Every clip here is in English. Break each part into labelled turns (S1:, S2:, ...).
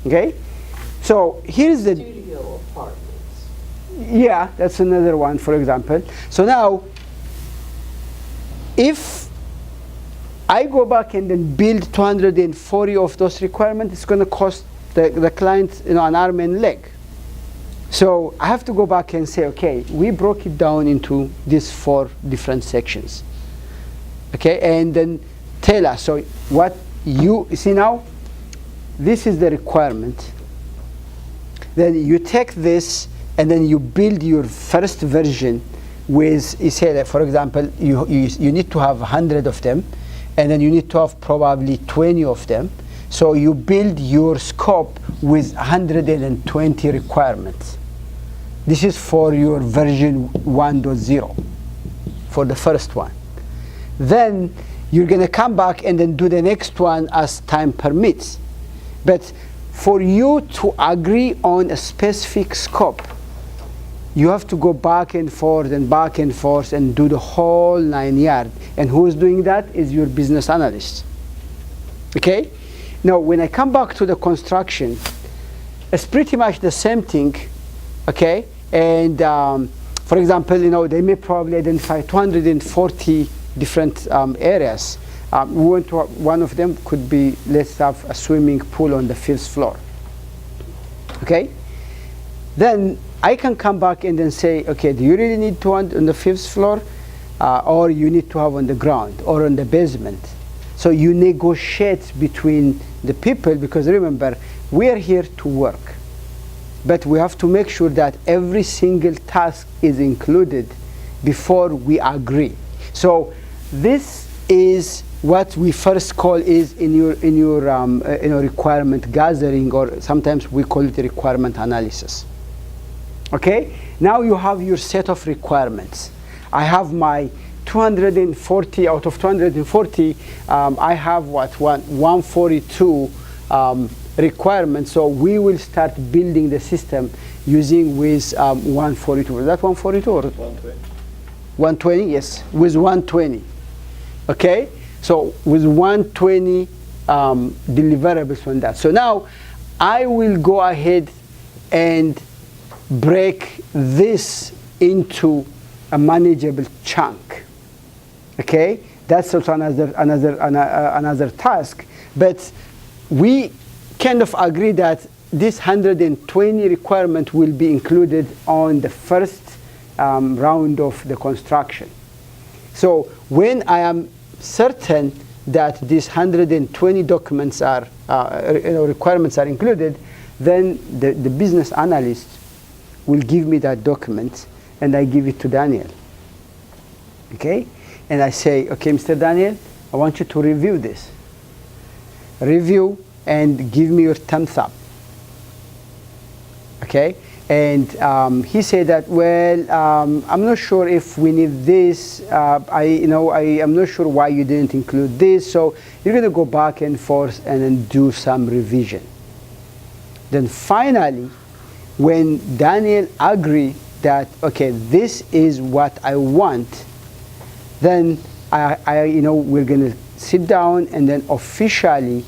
S1: Okay, so here's the
S2: Studio apartments.
S1: yeah, that's another one, for example. So now, if I go back and then build 240 of those requirements, it's going to cost the client, an arm and leg. So I have to go back and say, okay, we broke it down into these 4 different sections. Okay, and then tell us, so what you see now, this is the requirement. Then you take this and then you build your first version with, you say that, for example, you need to have 100 of them, and then you need to have probably 20 of them. So you build your scope with 120 requirements. This is for your version 1.0, for the first one. Then you're going to come back and then do the next one as time permits. But for you to agree on a specific scope, you have to go back and forth and do the whole 9 yards. And who is doing that is your business analyst. Okay? Now, when I come back to the construction, it's pretty much the same thing. Okay? And for example, they may probably identify 240 different areas. One of them could be, let's have a swimming pool on the 5th floor. Okay? Then I can come back and then say, okay, do you really need to want on the 5th floor, or you need to have on the ground or on the basement? So you negotiate between the people, because remember, we are here to work, but we have to make sure that every single task is included before we agree. So this is what we first call is in your requirement gathering, or sometimes we call it requirement analysis. Okay, now you have your set of requirements. I have my 240 out of 240. I have 142 requirements. So we will start building the system using with 142. Is that 142 or
S3: 120?
S1: 120? Yes, with 120. Okay, so with 120 deliverables on that. So now I will go ahead and break this into a manageable chunk. Okay, that's also another task. But we kind of agree that this 120 requirement will be included on the first round of the construction. So when I am certain that these 120 documents are requirements are included, then the business analyst will give me that document, and I give it to Daniel. Okay, and I say, okay, Mr. Daniel, I want you to review this. Review and give me your thumbs up. Okay, and he said that, well, I'm not sure if we need this. I'm not sure why you didn't include this. So you're going to go back and forth and then do some revision. Then finally, when Daniel agreed that, okay, this is what I want, then we're going to sit down and then officially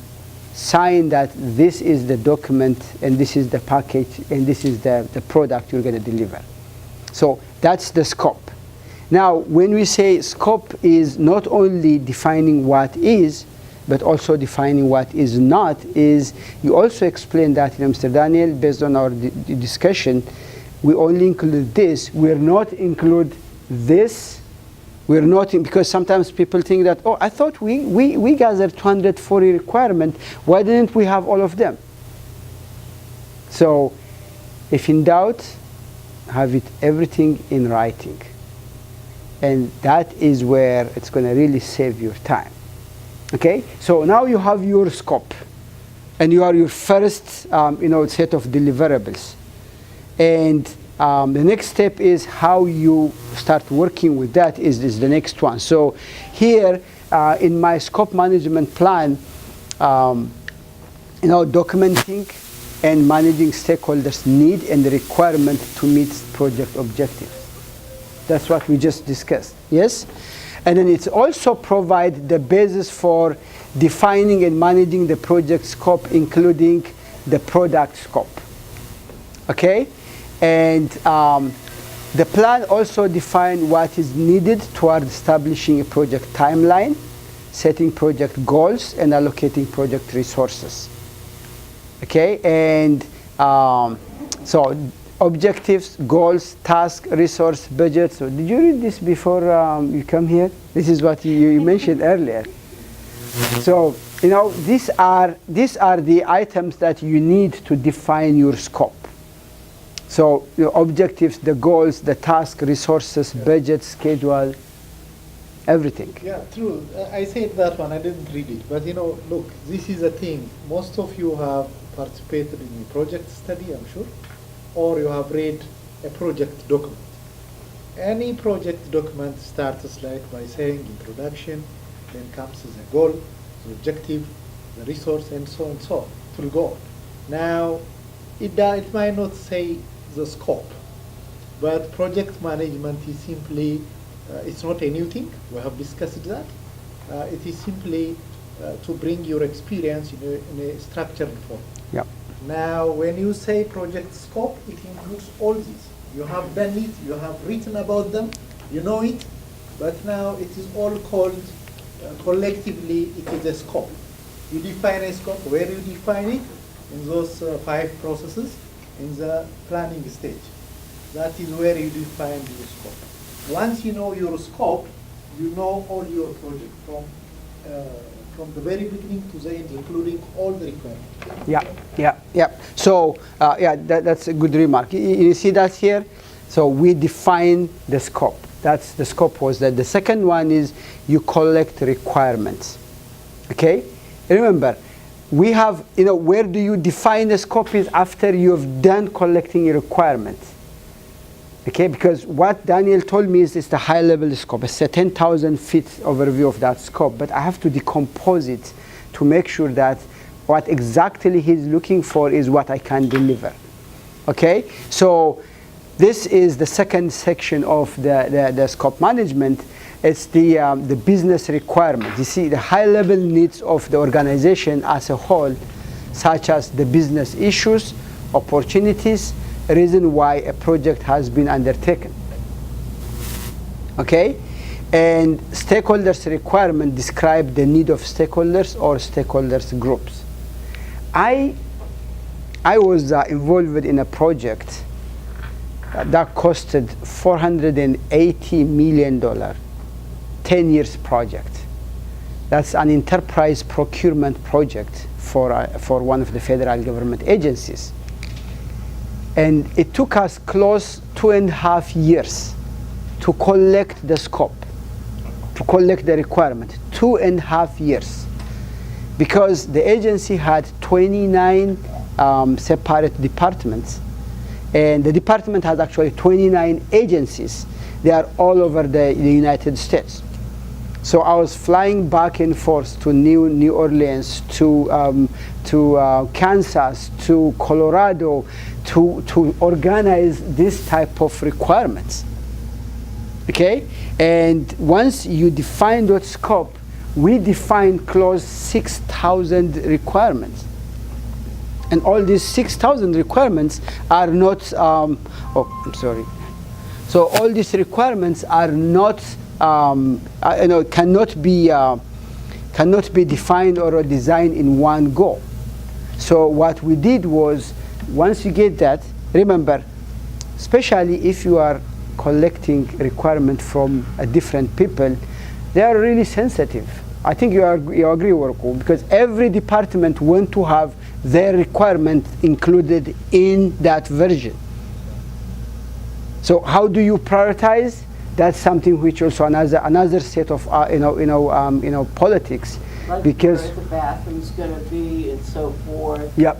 S1: sign that this is the document and this is the package and this is the product you're going to deliver. So that's the scope. Now, when we say scope is not only defining what is, but also defining what is not, is you also explain that, Mr. Daniel, based on our discussion, we only include this. We're not include this. We're not because sometimes people think that, oh, I thought we gathered 240 requirements. Why didn't we have all of them? So, if in doubt, have everything in writing, and that is where it's going to really save your time. Okay, so now you have your scope, and you are your first, set of deliverables, and the next step is how you start working with that is the next one. So here in my scope management plan, documenting and managing stakeholders' need and the requirement to meet project objectives. That's what we just discussed. Yes. And then it's also provide the basis for defining and managing the project scope, including the product scope. Okay, and the plan also defines what is needed toward establishing a project timeline, setting project goals, and allocating project resources. Okay, and so objectives, goals, task, resource, budget. So did you read this before you come here? This is what you mentioned earlier. So these are the items that you need to define your scope. So your objectives, the goals, the task, resources, budget, schedule, everything.
S2: Yeah, true. I said that one. I didn't read it, but look, this is a thing. Most of you have participated in a project study, I'm sure, or you have read a project document. Any project document starts like by saying introduction, then comes as a goal, the objective, the resource, and so on and so on. It will go on. Now, it might not say the scope, but project management is simply, it's not a new thing. We have discussed that. It is simply to bring your experience in a structured form.
S1: Yep.
S2: Now, when you say project scope, it includes all these. You have done it, you have written about them, you know it, but now it is all called, collectively, it is a scope. You define a scope. Where you define it? In those 5 processes in the planning stage. That is where you define your scope. Once you know your scope, you know all your project from the very beginning to the end, including all the requirements.
S1: Yeah. So, that's a good remark. You see that here? So we define the scope. That's the scope was that. The second one is you collect requirements. Okay? Remember, we have, where do you define the scope is after you've done collecting requirements. Okay, because what Daniel told me is it's the high level scope. It's a 10,000 feet overview of that scope, but I have to decompose it to make sure that what exactly he's looking for is what I can deliver. Okay, so this is the second section of the scope management. It's the business requirement. You see the high level needs of the organization as a whole, such as the business issues, opportunities, reason why a project has been undertaken. Okay, and stakeholders requirement describe the need of stakeholders or stakeholders groups. I was involved in a project that costed $480 million, 10 years project. That's an enterprise procurement project for one of the federal government agencies. And it took us close 2.5 years to collect the scope, to collect the requirement. 2.5 years. Because the agency had 29 separate departments. And the department has actually 29 agencies. They are all over the United States. So I was flying back and forth to New Orleans, to Kansas, to Colorado, to organize this type of requirements. Okay, and once you define that scope, we define close 6,000 requirements, and all these 6,000 requirements are not. So all these requirements are not. Cannot be defined or designed in one go. So what we did was, once you get that, remember, especially if you are collecting requirements from different people, they are really sensitive. I think you agree, Warko, because every department wants to have their requirement included in that version. So how do you prioritize? That's something which also another set of politics,
S3: like
S1: because
S3: where the bathroom's going to be and so forth.
S1: Yeah.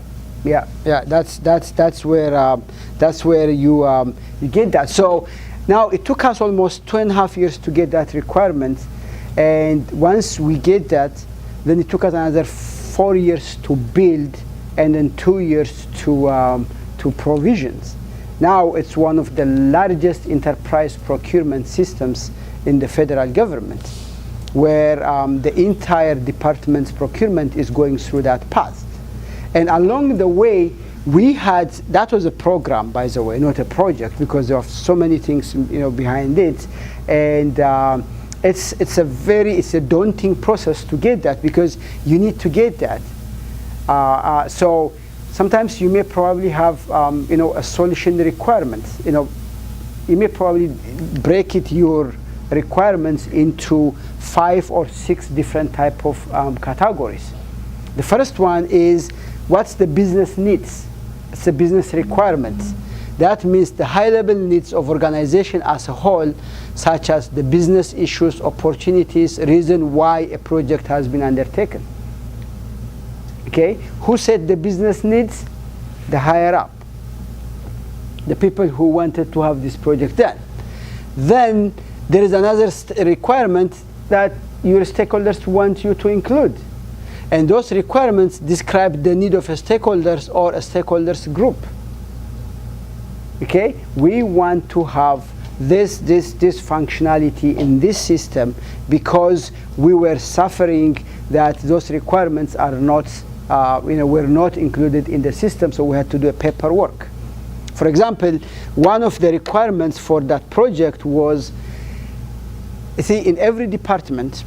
S1: That's where you get that. So now it took us almost 2.5 years to get that requirement, and once we get that, then it took us another 4 years to build, and then 2 years to provisions. Now it's one of the largest enterprise procurement systems in the federal government, where the entire department's procurement is going through that path. And along the way, we had, that was a program, by the way, not a project, because there are so many things, behind it. And it's a daunting process to get that, because you need to get that. So sometimes you may probably have, a solution requirement. You may probably break your requirements into 5 or 6 different type of categories. The first one is, what's the business needs? It's a business requirements. That means the high-level needs of organization as a whole, such as the business issues, opportunities, reason why a project has been undertaken. Okay, who set the business needs? The higher up, the people who wanted to have this project done. Then there is another requirement that your stakeholders want you to include. And those requirements describe the need of a stakeholders or a stakeholders group. Okay, we want to have this functionality in this system because we were suffering that those requirements are not, were not included in the system, so we had to do a paperwork. For example, one of the requirements for that project was, you see, in every department,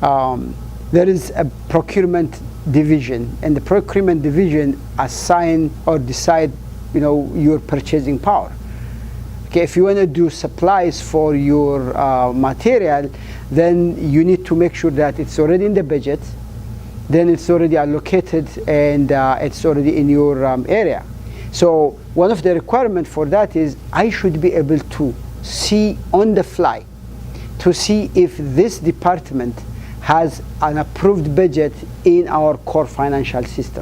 S1: there is a procurement division, and the procurement division assign or decide, your purchasing power. Okay, if you want to do supplies for your material, then you need to make sure that it's already in the budget, then it's already allocated, and it's already in your area. So one of the requirements for that is I should be able to see on the fly to see if this department has an approved budget in our core financial system.